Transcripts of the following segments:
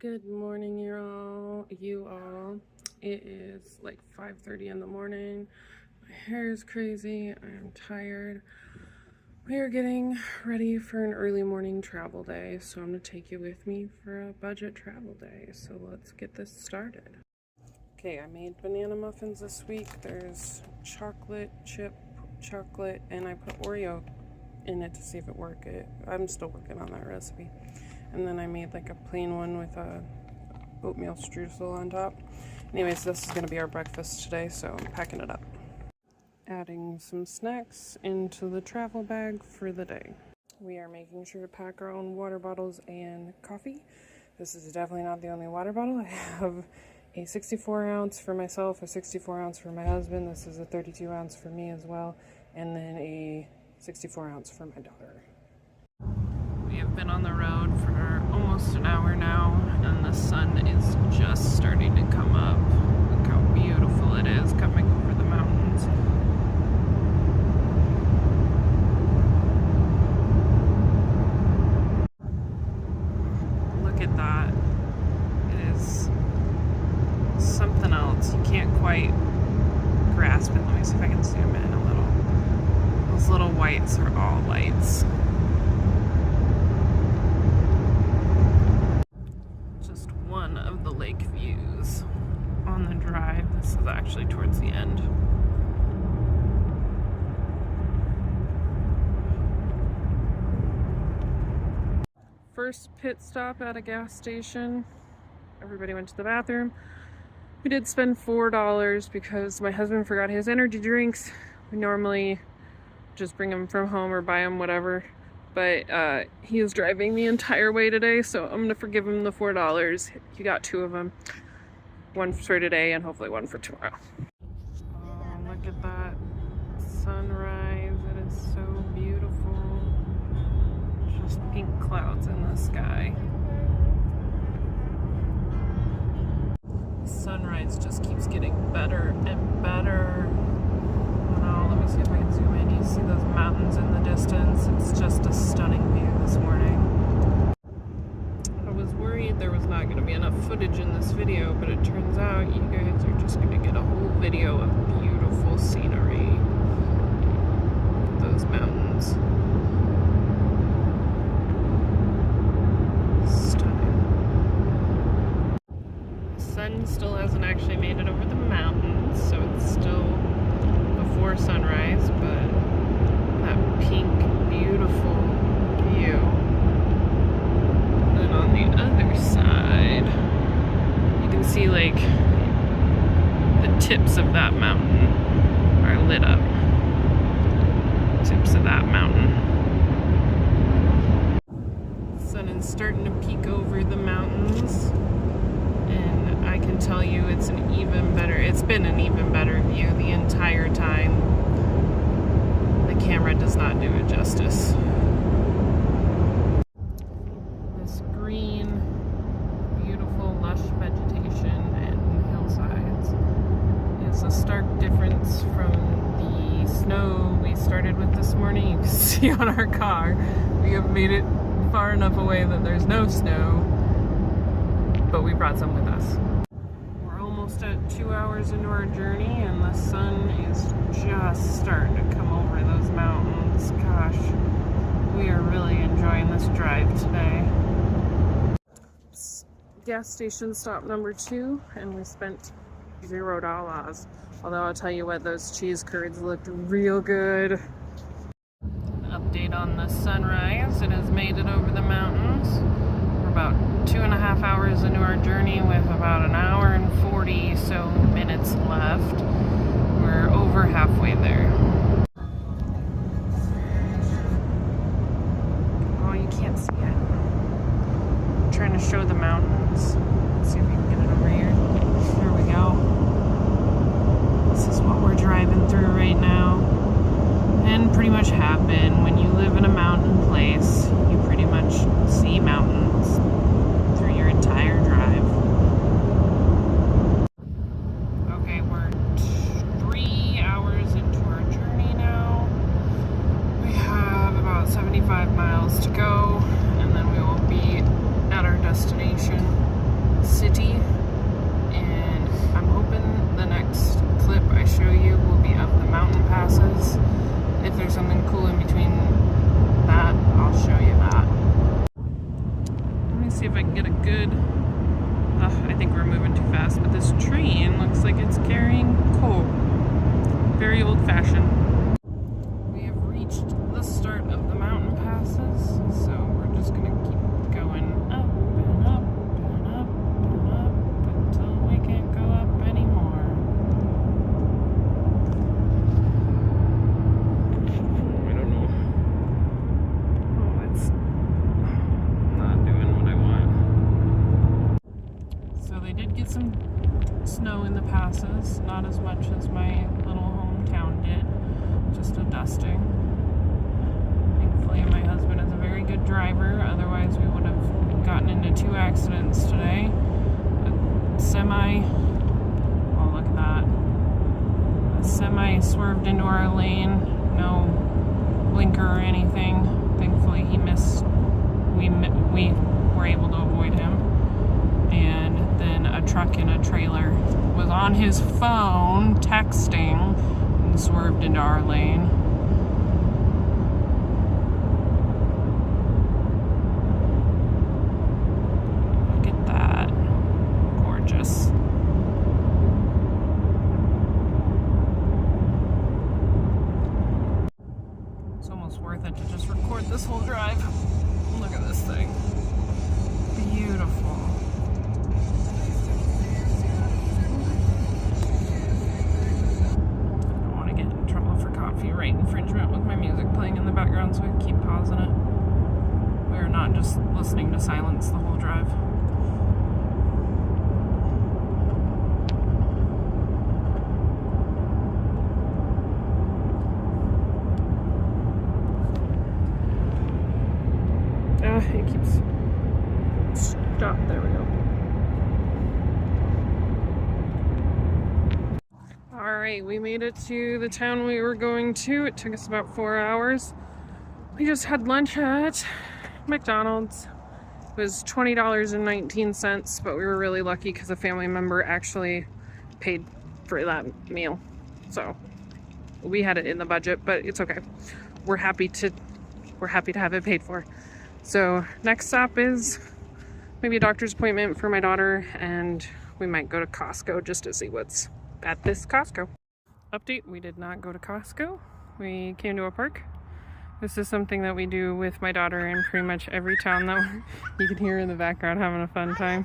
Good morning, you all. It is like 5:30 in the morning. My hair is crazy. I'm tired. We are getting ready for an early morning travel day, so I'm gonna take you with me for a budget travel day. So let's get this started. Okay, I made banana muffins this week. There's chocolate chip chocolate, and I put Oreo in it to see if it worked. I'm still working on that recipe. And then I made like a plain one with a oatmeal streusel on top. Anyways, this is gonna be our breakfast today, so I'm packing it up. Adding some snacks into the travel bag for the day. We are making sure to pack our own water bottles and coffee. This is definitely not the only water bottle. I have a 64 ounce for myself, a 64 ounce for my husband. This is a 32 ounce for me as well. And then a 64 ounce for my daughter. We have been on the road for almost an hour now, and the sun is just starting to come up. Look how beautiful it is coming over the mountains. Look at that. It is something else. You can't quite grasp it. Let me see if I can zoom in a little. Those little whites are all lights. One of the lake views on the drive. This is actually towards the end. First pit stop at a gas station. Everybody went to the bathroom. We did spend $4 because my husband forgot his energy drinks. We normally just bring them from home or buy them, whatever. But he is driving the entire way today, so I'm gonna forgive him the $4. He got 2 of them. One for today and hopefully one for tomorrow. Oh, look at that sunrise. It is so beautiful. Just pink clouds in the sky. The sunrise just keeps getting better and better. Let me see if I can zoom in. You see those mountains in the distance. It's just a stunning view this morning. I was worried there was not going to be enough footage in this video, but it turns out you guys are just going to get a whole video of beautiful scenery. Those mountains. Stunning. The sun still hasn't actually made it over the mountains, so it's still before sunrise, but that pink, beautiful view. And then on the other side, you can see like the tips of that mountain are lit up. Tips of that mountain. The sun is starting to peek over the mountains, and I can tell you it's been an even better view the entire time. The camera does not do it justice. This green, beautiful, lush vegetation and hillsides is a stark difference from the snow we started with this morning. You can see on our car, we have made it far enough away that there's no snow, but we brought some with us. At 2 hours into our journey, and the sun is just starting to come over those mountains. Gosh, we are really enjoying this drive today. Gas station stop number 2, and we spent $0. Although I'll tell you what, those cheese curds looked real good. Update on the sunrise. It has made it over the mountains. We're about 2.5 hours into our journey with about an hour and 40 so minutes left. We're over halfway there. Oh, you can't see it. I'm trying to show the mountains. Let's see if we can get it over here. There we go. This is what we're driving through right now. And pretty much have been. When you live in a mountain place, you pretty much see mountains through your entire drive. Okay, we're 3 hours into our journey now. We have about 75 miles to go, and then we will be at our destination. I can get a good... I think we're moving too fast, but this train looks like it's carrying coal. Very old-fashioned. We have reached the start of the mountain passes, so we're just gonna keep going up and up and up and up until we can't go up anymore. I don't know. Oh, it's not doing what I want. So they did get some snow in the passes, not as much as my little hometown did, just a dusting. Thankfully my husband is a very good driver, otherwise we would have gotten into 2 accidents today. A semi, oh look at that, a semi swerved into our lane, no blinker or anything. Thankfully he missed, we were able to avoid him. And then a truck and a trailer was on his phone texting and swerved into our lane. Look at that. Gorgeous. It's almost worth it to just record this whole drive. Look at this thing. Beautiful. Copyright infringement with my music playing in the background, so I keep pausing it. We are not just listening to silence the whole drive. It keeps stop. There we go. Alright, we made it to the town we were going to. It took us about 4 hours. We just had lunch at McDonald's. It was $20.19, but we were really lucky because a family member actually paid for that meal. So we had it in the budget, but it's okay. We're happy to have it paid for. So next stop is maybe a doctor's appointment for my daughter, and we might go to Costco just to see what's at this Costco. Update, we did not go to Costco. We came to a park. This is something that we do with my daughter in pretty much every town that you can hear in the background having a fun time.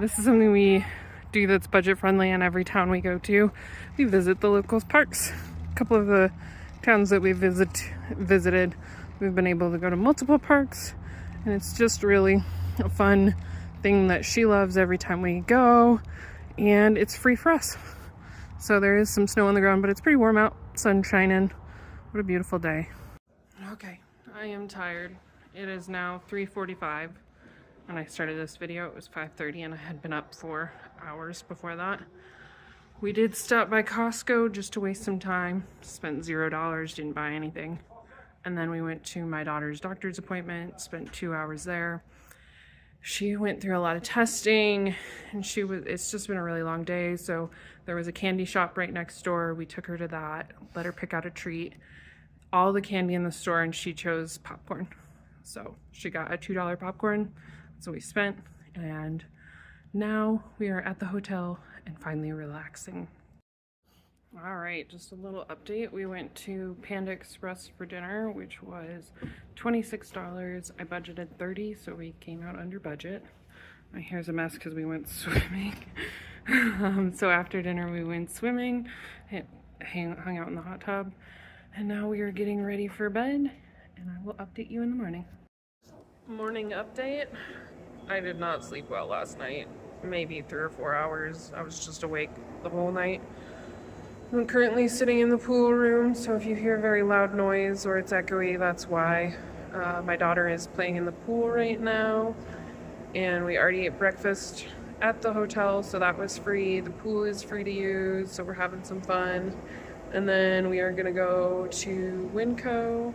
This is something we do that's budget friendly in every town we go to. We visit the local parks. A couple of the towns that we visited, we've been able to go to multiple parks, and it's just really a fun thing that she loves every time we go. And it's free for us. So there is some snow on the ground, but it's pretty warm out, sun shining. What a beautiful day. Okay, I am tired. It is now 3:45. When I started this video, it was 5:30, and I had been up 4 hours before that. We did stop by Costco just to waste some time. Spent $0, didn't buy anything. And then we went to my daughter's doctor's appointment, spent 2 hours there. She went through a lot of testing, and it's just been a really long day. So there was a candy shop right next door. We took her to that, let her pick out a treat. All the candy in the store, and she chose popcorn. So she got a $2 popcorn. So we spent, and now we are at the hotel and finally relaxing. All right, just a little update. We went to Panda Express for dinner, which was $26. I budgeted $30, so we came out under budget. My hair's a mess because we went swimming. So after dinner we went swimming, hung out in the hot tub, and now we are getting ready for bed, and I will update you in the morning. Morning update. I did not sleep well last night. Maybe 3 or 4 hours. I was just awake the whole night. I'm currently sitting in the pool room, so if you hear very loud noise or it's echoey, that's why. My daughter is playing in the pool right now, and we already ate breakfast at the hotel, so that was free. The pool is free to use, so we're having some fun. And then we are gonna go to Winco,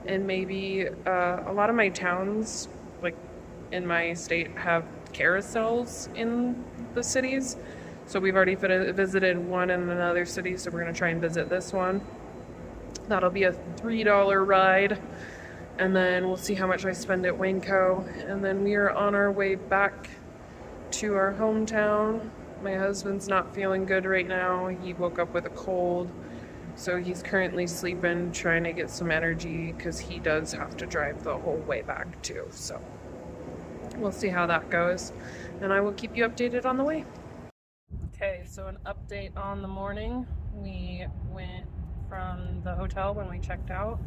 and maybe a lot of my towns, like in my state, have carousels in the cities. So we've already visited one in another city, so we're gonna try and visit this one. That'll be a $3 ride. and then we'll see how much I spend at Waco, and then we are on our way back to our hometown. My husband's not feeling good right now. He woke up with a cold, so he's currently sleeping, trying to get some energy because he does have to drive the whole way back too. So we'll see how that goes, and I will keep you updated on the way. Okay, so an update on the morning. We went from the hotel when we checked out,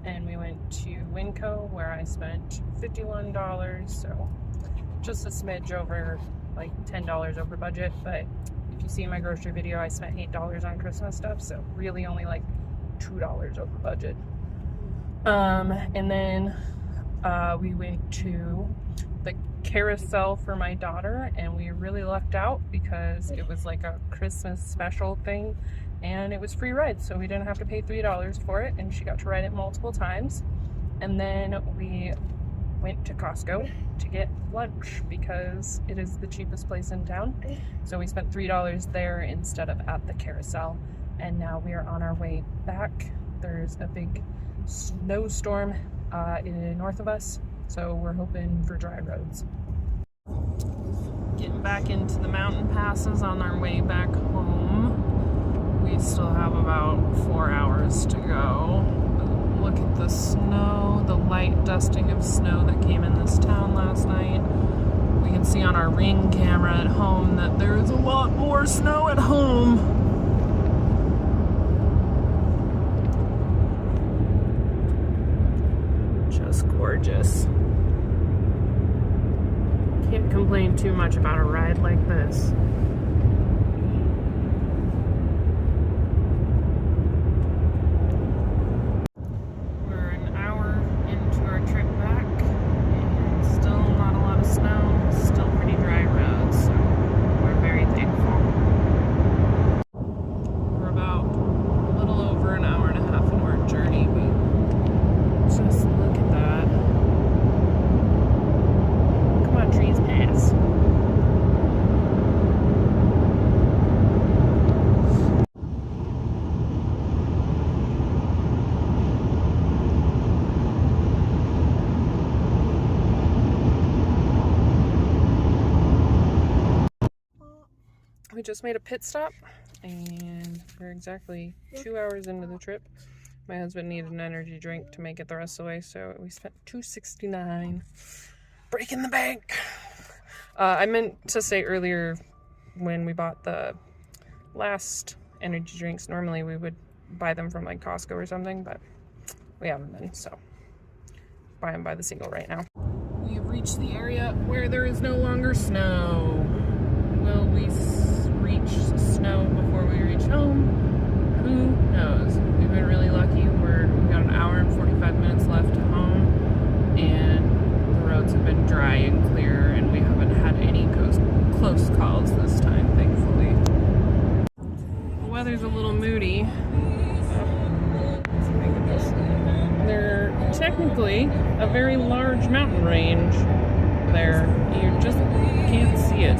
and we went to Winco, where I spent $51, so just a smidge over, like $10 over budget. But if you see my grocery video, I spent $8 on Christmas stuff, so really only like $2 over budget. And then we went to the carousel for my daughter, and we really lucked out because it was like a Christmas special thing, and it was free ride, so we didn't have to pay $3 for it, and she got to ride it multiple times. And then we went to Costco to get lunch because it is the cheapest place in town, so we spent $3 there instead of at the carousel. And now we are on our way back. There's a big snowstorm north of us, so we're hoping for dry roads. Getting back into the mountain passes on our way back home. We still have about 4 hours to go. But look at the snow, the light dusting of snow that came in this town last night. We can see on our Ring camera at home that there is a lot more snow at home. Just gorgeous. Can't complain too much about a ride like this. We're an hour into our trip back, and still not a lot of snow, still pretty dry roads, so we're very thankful. We're about a little over an hour and a half into our journey, but just look at that. Come on, trees, pass. We just made a pit stop, and we're exactly 2 hours into the trip. My husband needed an energy drink to make it the rest of the way, so we spent $2.69. Breaking the bank. I meant to say earlier, when we bought the last energy drinks, normally we would buy them from like Costco or something, but we haven't been, so buy them by the single right now. We have reached the area where there is no longer snow. Will we reach snow before we reach home? Who knows? We've been really lucky. We've got an hour and 45 minutes left to home, and the roads have been dry and clear, and we haven't had any close calls this time, thankfully. The weather's a little moody. They're technically a very large mountain range there. You just can't see it.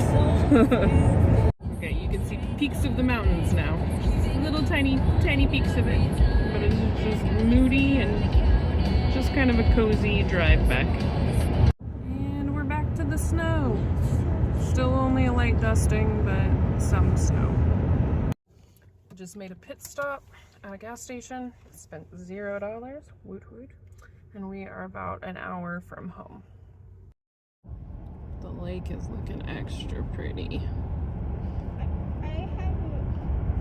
Okay, you can see peaks of the mountains now. Just little tiny peaks of it. But it's just moody and just kind of a cozy drive back. And we're back to the snow. Still only a light dusting, but some snow. Just made a pit stop at a gas station. Spent $0. Woot woot. And we are about an hour from home. The lake is looking extra pretty.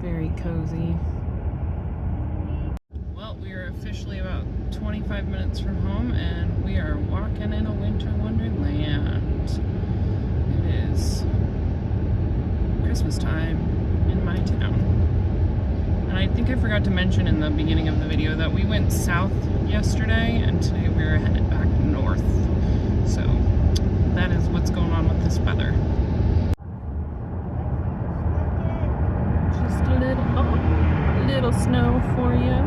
Very cozy. Well, we are officially about 25 minutes from home, and we are walking in a winter wonderland. It is Christmas time in my town. And I think I forgot to mention in the beginning of the video that we went south yesterday, and today we are headed back north. So that is what's going on with this weather. Just a little snow for you.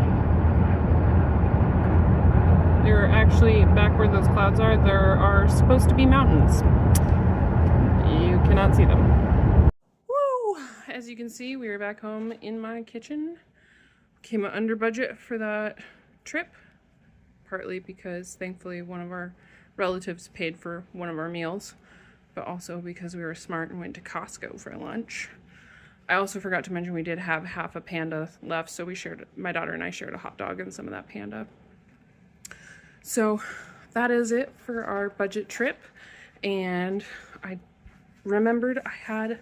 There are actually, back where those clouds are, there are supposed to be mountains. You cannot see them. Woo! As you can see, we are back home in my kitchen. Came under budget for that trip. partly because thankfully one of our relatives paid for one of our meals, but also because we were smart and went to Costco for lunch. I also forgot to mention we did have half a panda left, so we shared, my daughter and I shared a hot dog and some of that panda. So that is it for our budget trip. And I remembered I had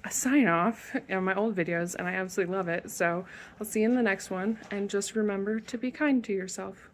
a sign off in my old videos and I absolutely love it. So I'll see you in the next one, and just remember to be kind to yourself.